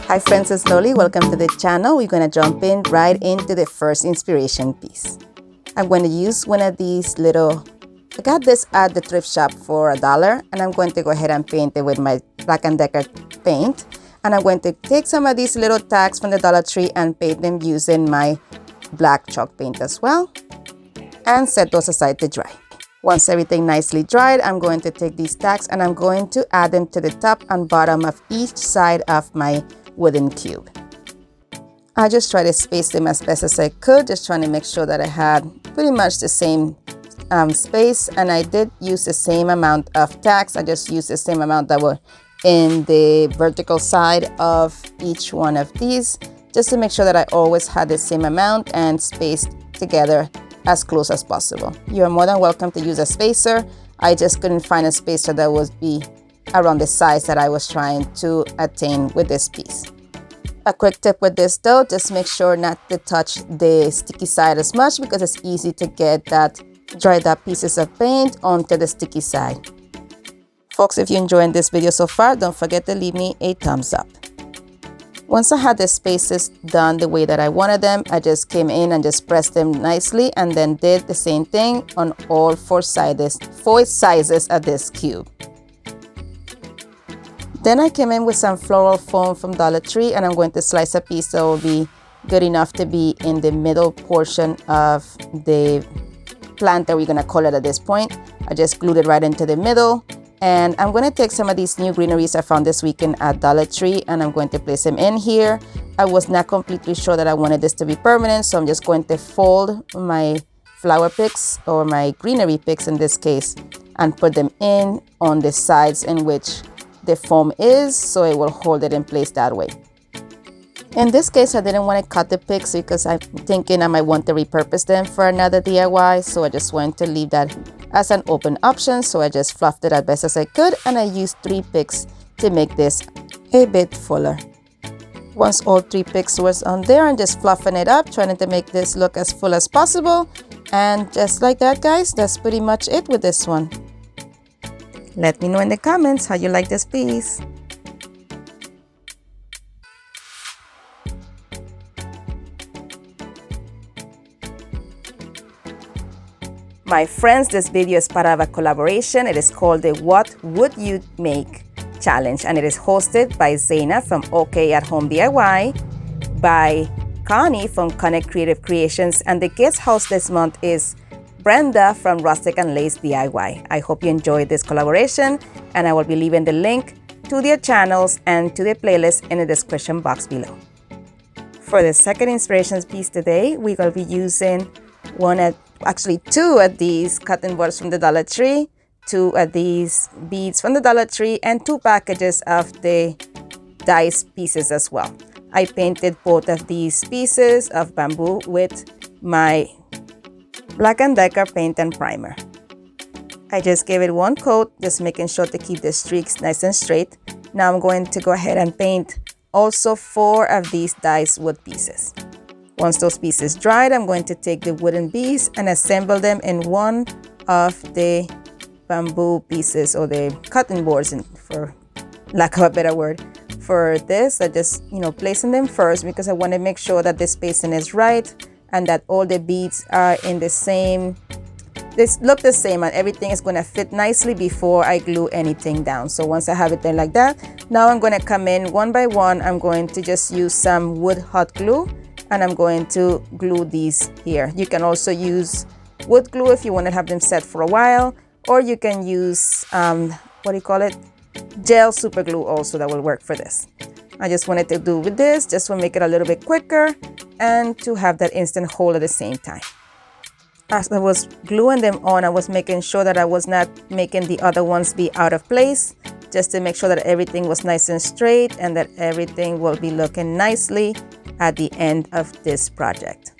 Hi friends, it's Loli. Welcome to the channel. We're going to jump in right into the first inspiration piece. I'm going to use one of these little, I got this at the thrift shop for $1, and I'm going to go ahead and paint it with my Black & Decker paint. And I'm going to take some of these little tags from the Dollar Tree and paint them using my black chalk paint as well, and set those aside to dry. Once everything nicely dried, I'm going to take these tags and I'm going to add them to the top and bottom of each side of my wooden cube. I just try to space them as best as I could, just trying to make sure that I had pretty much the same space, and I did use the same amount of tags. I just used the same amount that were in the vertical side of each one of these, just to make sure that I always had the same amount and spaced together as close as possible. You're more than welcome to use a spacer. I just couldn't find a spacer that would be around the size that I was trying to attain with this piece. A quick tip with this though, just make sure not to touch the sticky side as much, because it's easy to get that dried up pieces of paint onto the sticky side. Folks, if you're enjoying this video so far, don't forget to leave me a thumbs up. Once I had the spaces done the way that I wanted them, I just came in and just pressed them nicely, and then did the same thing on all four sizes of this cube. Then I came in with some floral foam from Dollar Tree, and I'm going to slice a piece that will be good enough to be in the middle portion of the plant that we're going to call it at this point. I just glued it right into the middle, and I'm going to take some of these new greeneries I found this weekend at Dollar Tree, and I'm going to place them in here. I was not completely sure that I wanted this to be permanent, so I'm just going to fold my flower picks, or my greenery picks in this case, and put them in on the sides in which the foam is, so it will hold it in place that way. In this case, I didn't want to cut the picks because I'm thinking I might want to repurpose them for another DIY, so I just wanted to leave that as an open option. So I just fluffed it as best as I could, and I used 3 picks to make this a bit fuller. Once all 3 picks was on there, and just fluffing it up, trying to make this look as full as possible. And just like that, guys, that's pretty much it with this one. Let me know in the comments how you like this piece. My friends, this video is part of a collaboration. It is called the What Would You Make Challenge, and it is hosted by Zana from OK at Home DIY, by Connie from Connie Creative Creations, and the guest host this month is Brenda from Rustic Lace DIY. I hope you enjoyed this collaboration, and I will be leaving the link to their channels and to the playlist in the description box below. For the second inspiration piece today, we will be using two of these cotton buds from the Dollar Tree, 2 of these beads from the Dollar Tree, and 2 packages of the dice pieces as well. I painted both of these pieces of bamboo with my Black & Decker paint and primer. I just gave it 1 coat, just making sure to keep the streaks nice and straight. Now I'm going to go ahead and paint also 4 of these dice wood pieces. Once those pieces dried, I'm going to take the wooden beads and assemble them in one of the bamboo pieces, or the cutting boards, for lack of a better word. For this, I just placing them first, because I want to make sure that the spacing is right and that all the beads are in the same, they look the same, and everything is going to fit nicely before I glue anything down. So once I have it there like that, now I'm going to come in one by one. I'm going to just use some wood hot glue, and I'm going to glue these here. You can also use wood glue if you want to have them set for a while, or you can use gel super glue also, that will work for this. I just wanted to do with this just to make it a little bit quicker and to have that instant hold at the same time. As I was gluing them on, I was making sure that I was not making the other ones be out of place, just to make sure that everything was nice and straight and that everything will be looking nicely at the end of this project.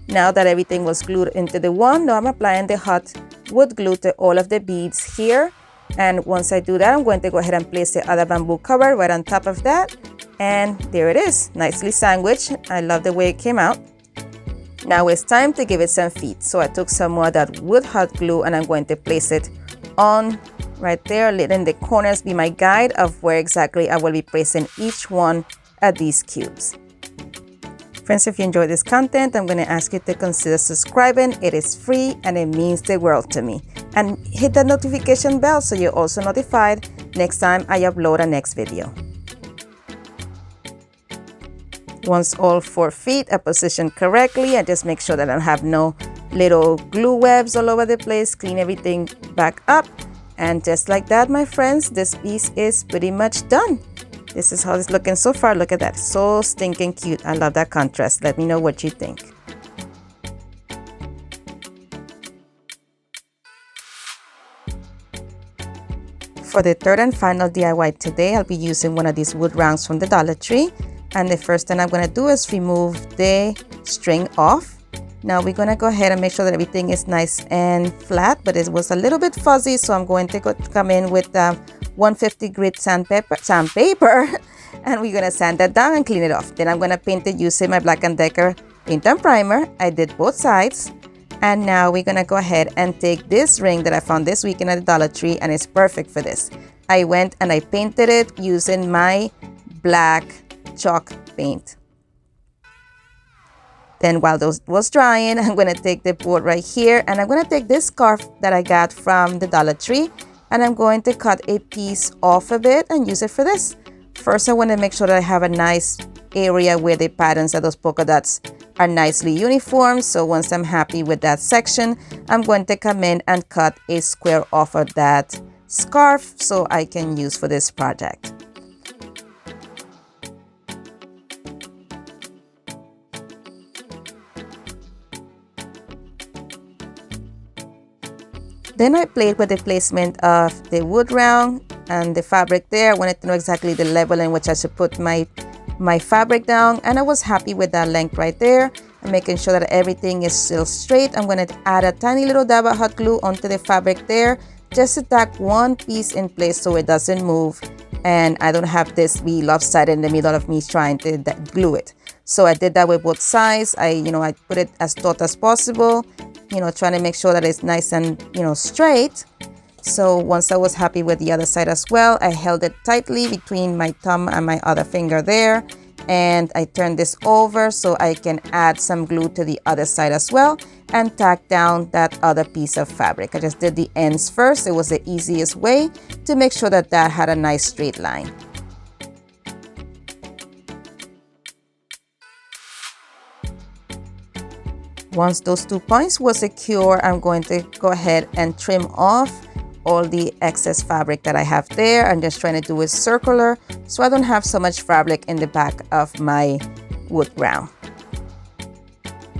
Now that everything was glued into the one, now I'm applying the hot wood glue to all of the beads here. And once I do that, I'm going to go ahead and place the other bamboo cover right on top of that. And there it is, nicely sandwiched. I love the way it came out. Now it's time to give it some feet. So I took some more of that wood hot glue, and I'm going to place it on right there, letting the corners be my guide of where exactly I will be placing each one at these cubes. Friends, if you enjoyed this content, I'm going to ask you to consider subscribing. It is free and it means the world to me. And hit that notification bell so you're also notified next time I upload a next video. Once all 4 feet are positioned correctly, I just make sure that I don't have no little glue webs all over the place, clean everything back up. And just like that, my friends, this piece is pretty much done. This is how it's looking so far. Look at that. So stinking cute. I love that contrast. Let me know what you think. For the third and final DIY today, I'll be using one of these wood rounds from the Dollar Tree. And the first thing I'm going to do is remove the string off. Now we're going to go ahead and make sure that everything is nice and flat, but it was a little bit fuzzy. So I'm going to come in with 150 grit sandpaper, and we're going to sand that down and clean it off. Then I'm going to paint it using my Black & Decker paint and primer. I did both sides. And now we're going to go ahead and take this ring that I found this weekend at the Dollar Tree, and it's perfect for this. I went and I painted it using my black chalk paint. Then while those was drying, I'm going to take the board right here, and I'm going to take this scarf that I got from the Dollar Tree, and I'm going to cut a piece off of it and use it for this. First, I want to make sure that I have a nice area where the patterns of those polka dots are nicely uniform. So once I'm happy with that section, I'm going to come in and cut a square off of that scarf so I can use for this project. Then I played with the placement of the wood round and the fabric there. I wanted to know exactly the level in which I should put my fabric down, and I was happy with that length right there. I'm making sure that everything is still straight. I'm going to add a tiny little dab of hot glue onto the fabric there, just to tack one piece in place so it doesn't move and I don't have this be lopsided in the middle of me trying to glue it. So I did that with both sides. I put it as taut as possible, trying to make sure that it's nice and, straight. So once I was happy with the other side as well, I held it tightly between my thumb and my other finger there. And I turned this over so I can add some glue to the other side as well and tack down that other piece of fabric. I just did the ends first. It was the easiest way to make sure that that had a nice straight line. Once those 2 points were secure, I'm going to go ahead and trim off all the excess fabric that I have there. I'm just trying to do it circular so I don't have so much fabric in the back of my wood ground.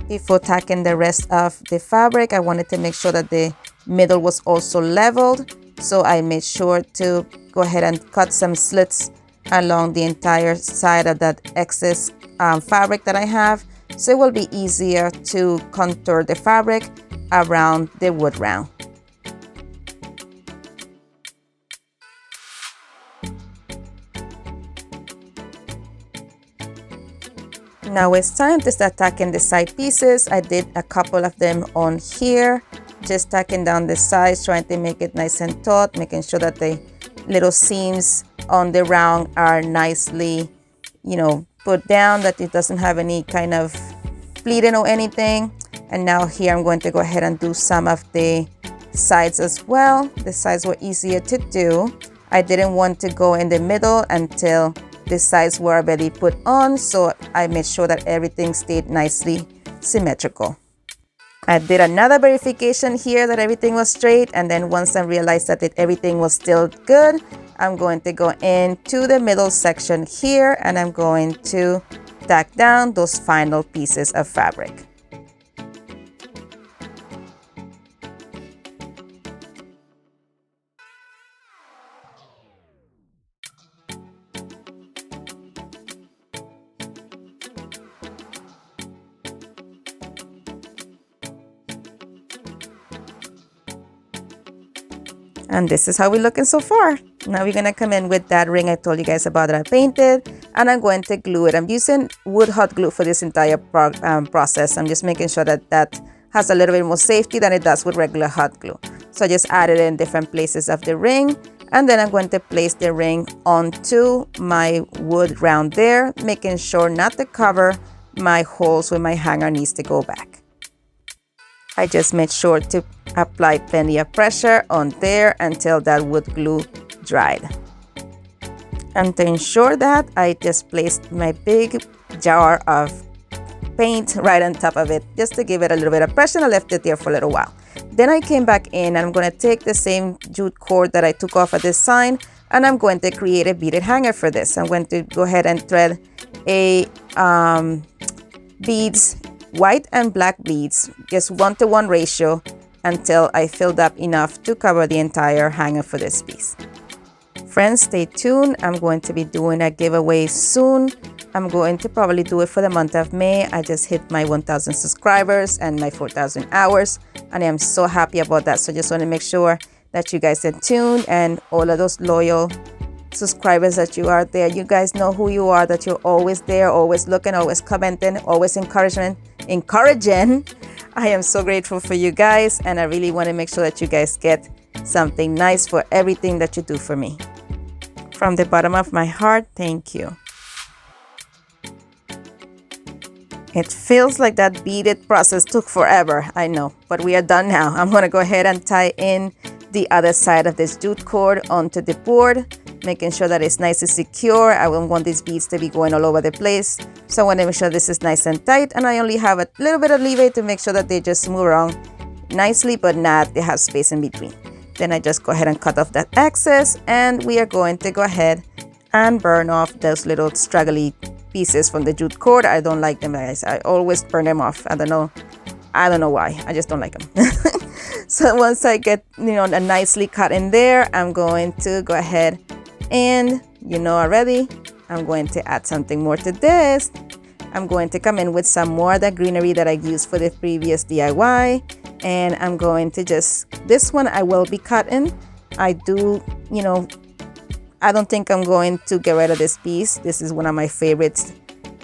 Before tacking the rest of the fabric, I wanted to make sure that the middle was also leveled. So I made sure to go ahead and cut some slits along the entire side of that excess fabric that I have. So it will be easier to contour the fabric around the wood round. Now it's time to start tacking the side pieces. I did a couple of them on here, just tacking down the sides, trying to make it nice and taut, making sure that the little seams on the round are nicely, put down, that it doesn't have any kind of pleating or anything. And now here I'm going to go ahead and do some of the sides as well. The sides were easier to do. I didn't want to go in the middle until the sides were already put on, so I made sure that everything stayed nicely symmetrical. I did another verification here that everything was straight, and then once I realized that everything was still good, I'm going to go into the middle section here and I'm going to tack down those final pieces of fabric. And this is how we're looking so far. Now we're gonna come in with that ring I told you guys about that I painted, and I'm going to glue it. I'm using wood hot glue for this entire process. I'm just making sure that that has a little bit more safety than it does with regular hot glue. So I just added it in different places of the ring. And then I'm going to place the ring onto my wood round there, making sure not to cover my holes where my hanger needs to go back. I just made sure to apply plenty of pressure on there until that wood glue dried. And to ensure that, I just placed my big jar of paint right on top of it just to give it a little bit of pressure, and I left it there for a little while. Then I came back in and I'm going to take the same jute cord that I took off of this sign, and I'm going to create a beaded hanger for this. I'm going to go ahead and thread a beads, white and black beads, just 1-to-1 ratio until I filled up enough to cover the entire hanger for this piece. Friends, stay tuned. I'm going to be doing a giveaway soon. I'm going to probably do it for the month of May. I just hit my 1,000 subscribers and my 4,000 hours, and I am so happy about that. So just want to make sure that you guys are tuned, and all of those loyal subscribers that you are there, you guys know who you are, that you're always there, always looking, always commenting, always encouraging. I am so grateful for you guys, and I really want to make sure that you guys get something nice for everything that you do for me. From the bottom of my heart, thank you. It feels like that beaded process took forever, I know, but we are done now. I'm going to go ahead and tie in the other side of this jute cord onto the board, making sure that it's nice and secure. I don't want these beads to be going all over the place, so I want to make sure this is nice and tight, and I only have a little bit of leeway to make sure that they just move around nicely, but not they have space in between. Then I just go ahead and cut off that excess, and we are going to go ahead and burn off those little straggly pieces from the jute cord. I don't like them, guys. I always burn them off. I don't know why. I just don't like them. So once I get, a nicely cut in there, I'm going to go ahead and, already, I'm going to add something more to this. I'm going to come in with some more of the greenery that I used for the previous DIY. And I'm going to this one I will be cutting. I do, I don't think I'm going to get rid of this piece. This is one of my favorites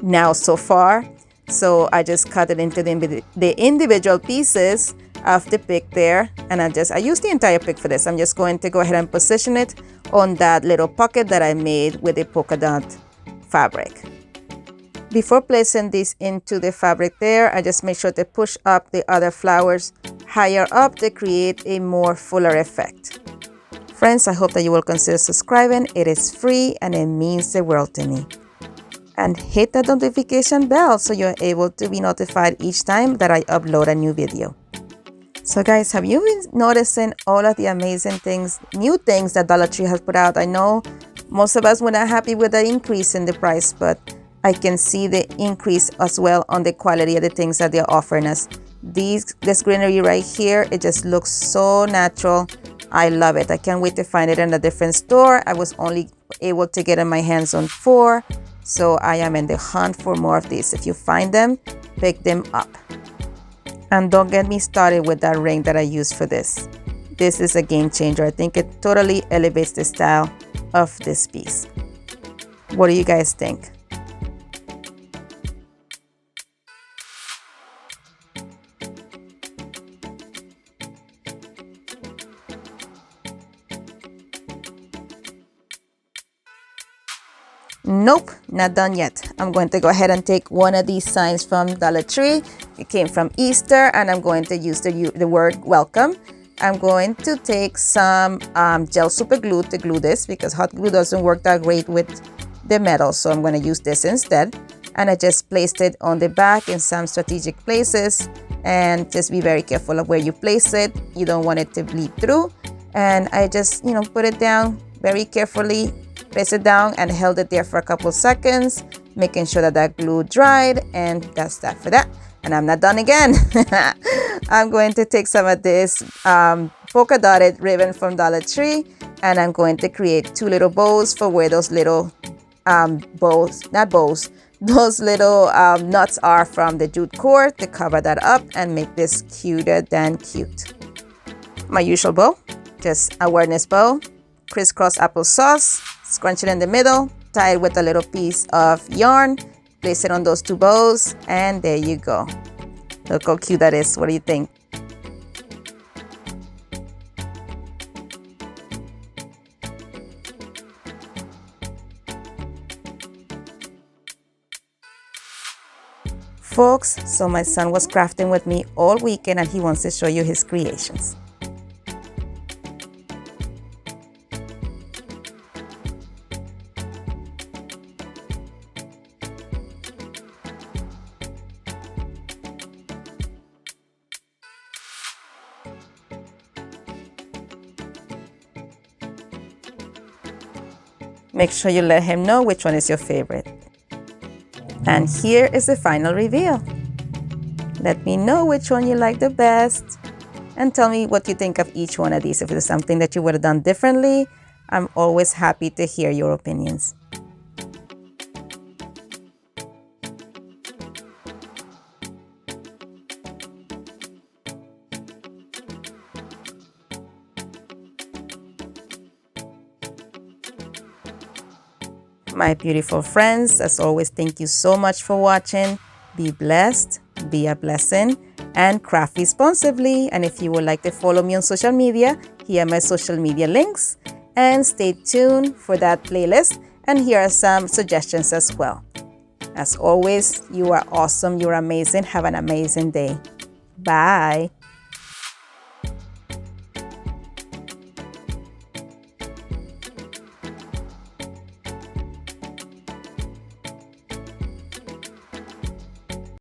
now so far. So I just cut it into the individual pieces of the pick there. And I use the entire pick for this. I'm just going to go ahead and position it on that little pocket that I made with the polka dot fabric. Before placing this into the fabric there, I just make sure to push up the other flowers higher up to create a more fuller effect. Friends, I hope that you will consider subscribing. It is free and it means the world to me. And hit that notification bell so you're able to be notified each time that I upload a new video. So guys, have you been noticing all of the amazing things, new things that Dollar Tree has put out? I know most of us were not happy with the increase in the price, but I can see the increase as well on the quality of the things that they're offering us. This greenery right here, it just looks so natural. I love it. I can't wait to find it in a different store. I was only able to get in my hands on 4, so I am in the hunt for more of these. If you find them, pick them up. And don't get me started with that ring that I used for this. This is a game changer. I think it totally elevates the style of this piece. What do you guys think? Nope, not done yet. I'm going to go ahead and take one of these signs from Dollar Tree. It came from Easter, and I'm going to use the word welcome. I'm going to take some gel super glue to glue this because hot glue doesn't work that great with the metal, so I'm going to use this instead. And I just placed it on the back in some strategic places, and just be very careful of where you place it. You don't want it to bleed through. And I just, put it down very carefully, place it down, and held it there for a couple seconds, making sure that that glue dried, and that's that for that. And I'm not done again. I'm going to take some of this polka dotted ribbon from Dollar Tree, and I'm going to create 2 little bows for where those little those little nuts are from the jute cord to cover that up and make this cuter than cute. My usual bow, just a awareness bow, crisscross applesauce, scrunch it in the middle, tie it with a little piece of yarn, place it on those 2 bows, and there you go. Look how cute that is. What do you think? folks, so my son was crafting with me all weekend and he wants to show you his creations. Make sure you let him know which one is your favorite. And here is the final reveal. Let me know which one you like the best and tell me what you think of each one of these. If there's something that you would have done differently, I'm always happy to hear your opinions. My beautiful friends, as always, thank you so much for watching. Be blessed, be a blessing, and craft responsibly. And if you would like to follow me on social media, here are my social media links. And stay tuned for that playlist. And here are some suggestions as well. As always, you are awesome, you're amazing. Have an amazing day. Bye.